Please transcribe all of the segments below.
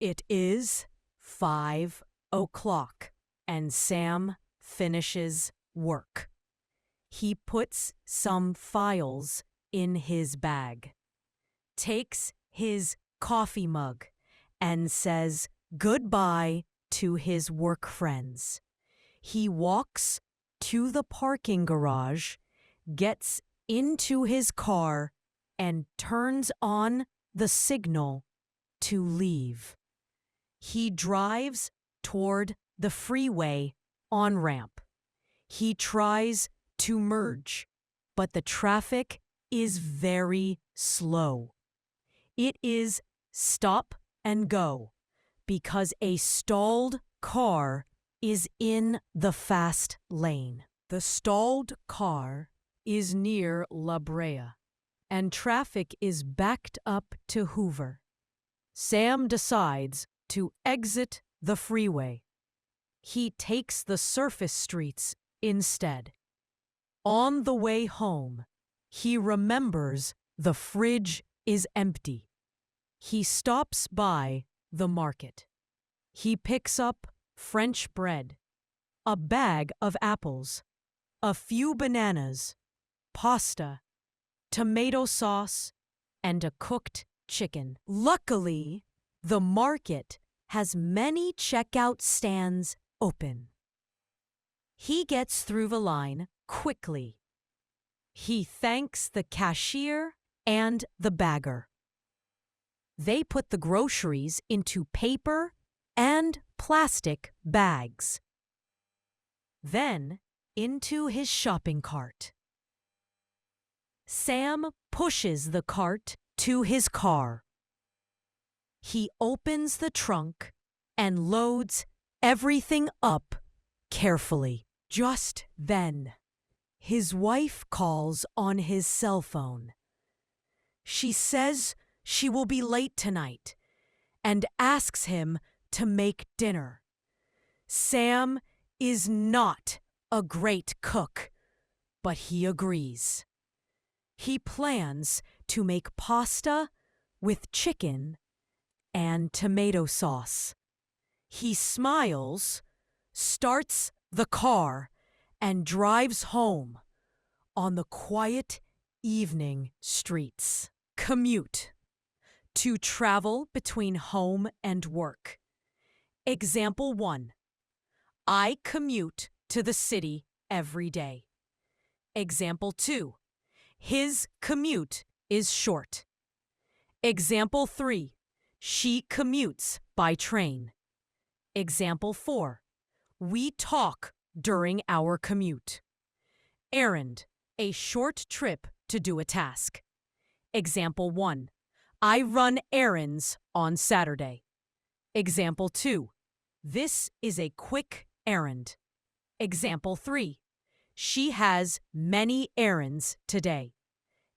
It is 5 o'clock, and Sam finishes work. He puts some files in his bag, takes his coffee mug, and says goodbye to his work friends. He walks to the parking garage, gets into his car, and turns on the signal to leave. He drives toward the freeway on-ramp. He tries to merge, but the traffic is very slow. It is stop and go because a stalled car is in the fast lane. The stalled car is near La Brea, and traffic is backed up to Hoover. Sam decides to exit the freeway. He takes the surface streets instead. On the way home, he remembers the fridge is empty. He stops by the market. He picks up French bread, a bag of apples, a few bananas, pasta, tomato sauce, and a cooked chicken. Luckily, the market has many checkout stands open. He gets through the line quickly. He thanks the cashier and the bagger. They put the groceries into paper and plastic bags. Then into his shopping cart. Sam pushes the cart to his car. He opens the trunk and loads everything up carefully. Just then, his wife calls on his cell phone. She says she will be late tonight and asks him to make dinner. Sam is not a great cook, but he agrees. He plans to make pasta with chicken and tomato sauce. He smiles, starts the car, and drives home on the quiet evening streets. Commute. To travel between home and work. Example 1. I commute to the city every day. Example 2. His commute is short. Example 3. She commutes by train. Example 4. We talk during our commute. Errand. A short trip to do a task. Example 1. I run errands on Saturday. Example 2. This is a quick errand. Example 3. She has many errands today.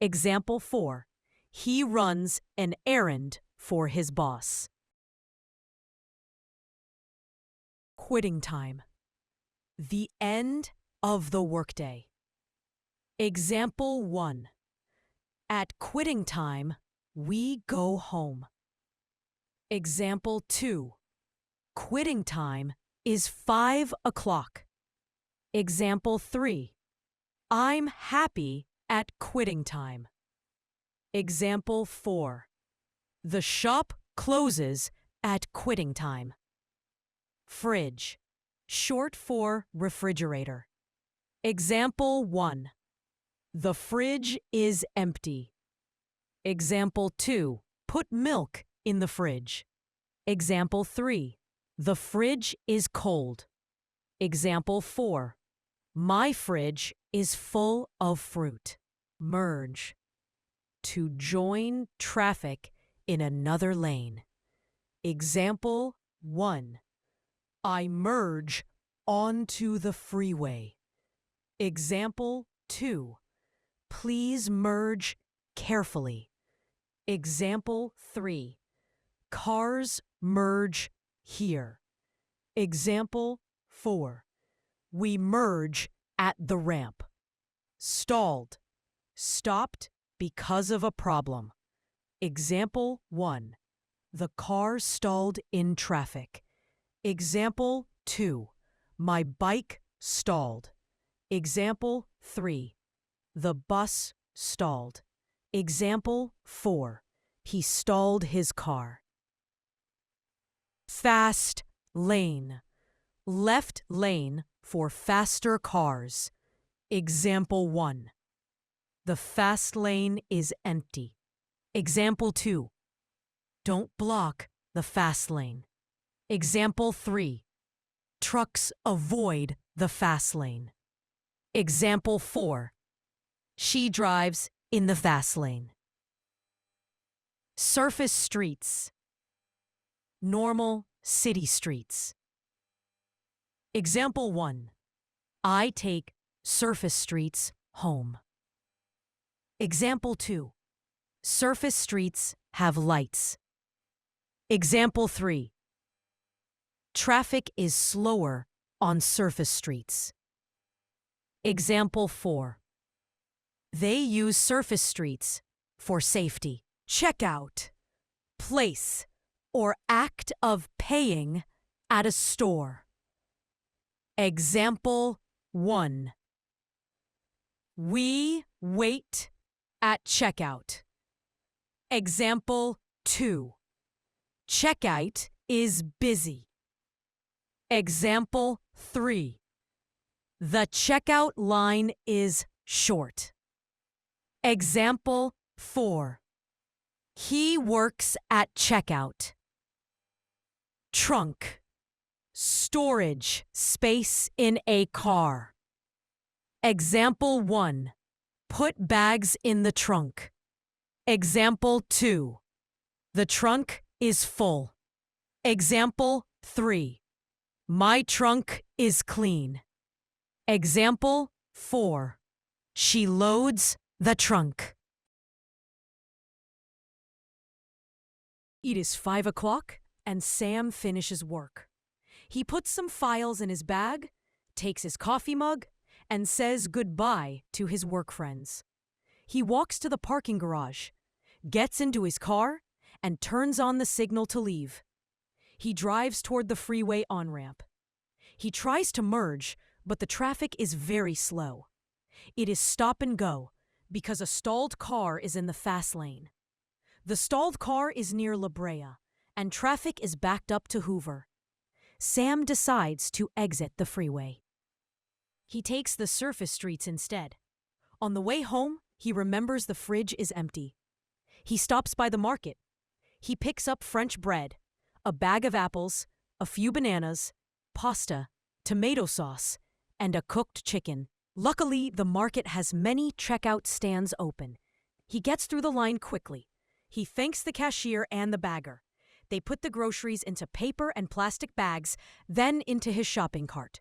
Example 4. He runs an errand for his boss. Quitting time. The end of the workday. Example 1. At quitting time, we go home. Example 2. Quitting time is 5 o'clock. Example 3. I'm happy at quitting time. Example 4. The shop closes at quitting time. Fridge, short for refrigerator. Example 1. The fridge is empty. Example 2. Put milk in the fridge. Example 3. The fridge is cold. Example 4. My fridge is full of fruit. Merge. To join traffic in another lane. Example 1. I merge onto the freeway. Example 2. Please merge carefully. Example 3. Cars merge here. Example 4. We merge at the ramp. Stalled. Stopped because of a problem. Example 1. The car stalled in traffic. Example 2. My bike stalled. Example 3. The bus stalled. Example 4. He stalled his car. Fast lane. Left lane for faster cars. Example 1. The fast lane is empty. Example 2. Don't block the fast lane. Example 3. Trucks avoid the fast lane. Example 4. She drives in the fast lane. Surface streets. Normal city streets. Example 1. I take surface streets home. Example 2. Surface streets have lights. Example 3. Traffic is slower on surface streets. Example 4. They use surface streets for safety. Checkout. Place or act of paying at a store. Example 1. We wait at checkout. Example 2. Checkout is busy. Example 3. The checkout line is short. Example 4. He works at checkout. Trunk. Storage space in a car. Example 1. Put bags in the trunk. Example 2. The trunk is full. Example 3. My trunk is clean. Example 4. She loads the trunk. It is 5 o'clock and Sam finishes work. He puts some files in his bag, takes his coffee mug, and says goodbye to his work friends. He walks to the parking garage, gets into his car, and turns on the signal to leave. He drives toward the freeway on-ramp. He tries to merge, but the traffic is very slow. It is stop and go because a stalled car is in the fast lane. The stalled car is near La Brea, and traffic is backed up to Hoover. Sam decides to exit the freeway. He takes the surface streets instead. On the way home, he remembers the fridge is empty. He stops by the market. He picks up French bread, a bag of apples, a few bananas, pasta, tomato sauce, and a cooked chicken. Luckily, the market has many checkout stands open. He gets through the line quickly. He thanks the cashier and the bagger. They put the groceries into paper and plastic bags, then into his shopping cart.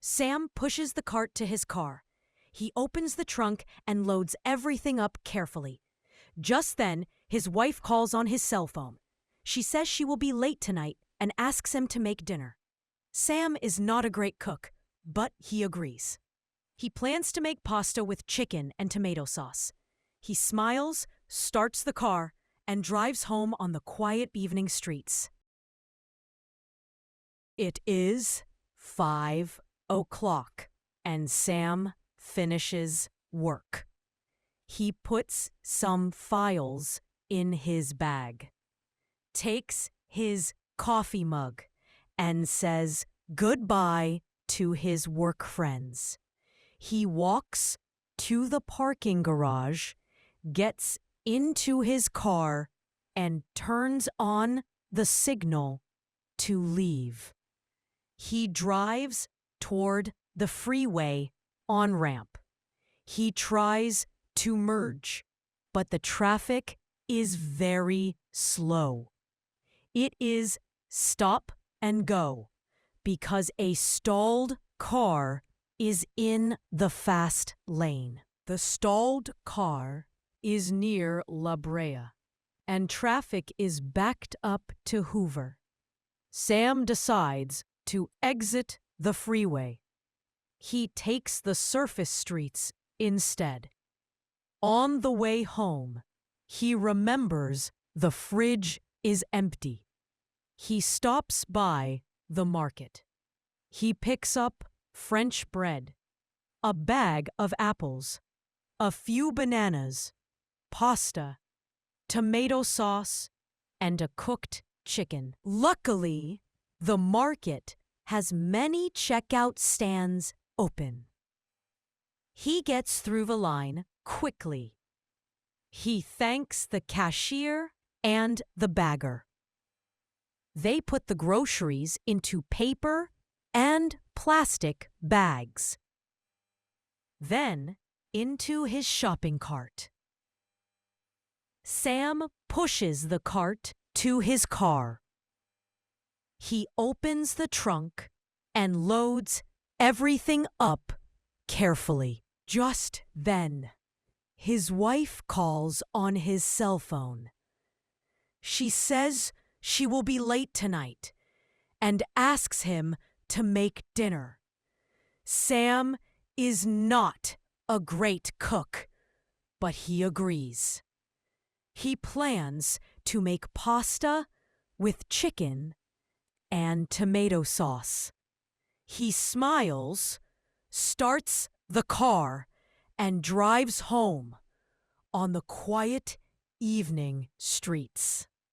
Sam pushes the cart to his car. He opens the trunk and loads everything up carefully. Just then, his wife calls on his cell phone. She says she will be late tonight and asks him to make dinner. Sam is not a great cook, but he agrees. He plans to make pasta with chicken and tomato sauce. He smiles, starts the car, and drives home on the quiet evening streets. It is 5 o'clock, and Sam finishes work. He puts some files in his bag, takes his coffee mug, and says goodbye to his work friends. He walks to the parking garage, gets into his car, and turns on the signal to leave. He drives toward the freeway on-ramp. He tries to merge, but the traffic is very slow. It is stop and go because a stalled car is in the fast lane. The stalled car is near La Brea, and traffic is backed up to Hoover. Sam decides to exit the freeway. He takes the surface streets instead. On the way home, he remembers the fridge is empty. He stops by the market. He picks up French bread, a bag of apples, a few bananas, pasta, tomato sauce, and a cooked chicken. Luckily, the market has many checkout stands open. He gets through the line quickly. He thanks the cashier and the bagger. They put the groceries into paper and plastic bags. Then into his shopping cart. Sam pushes the cart to his car. He opens the trunk and loads everything up carefully. Just then, his wife calls on his cell phone. She says she will be late tonight and asks him to make dinner. Sam is not a great cook, but he agrees. He plans to make pasta with chicken and tomato sauce. He smiles, starts the car, and drives home on the quiet evening streets.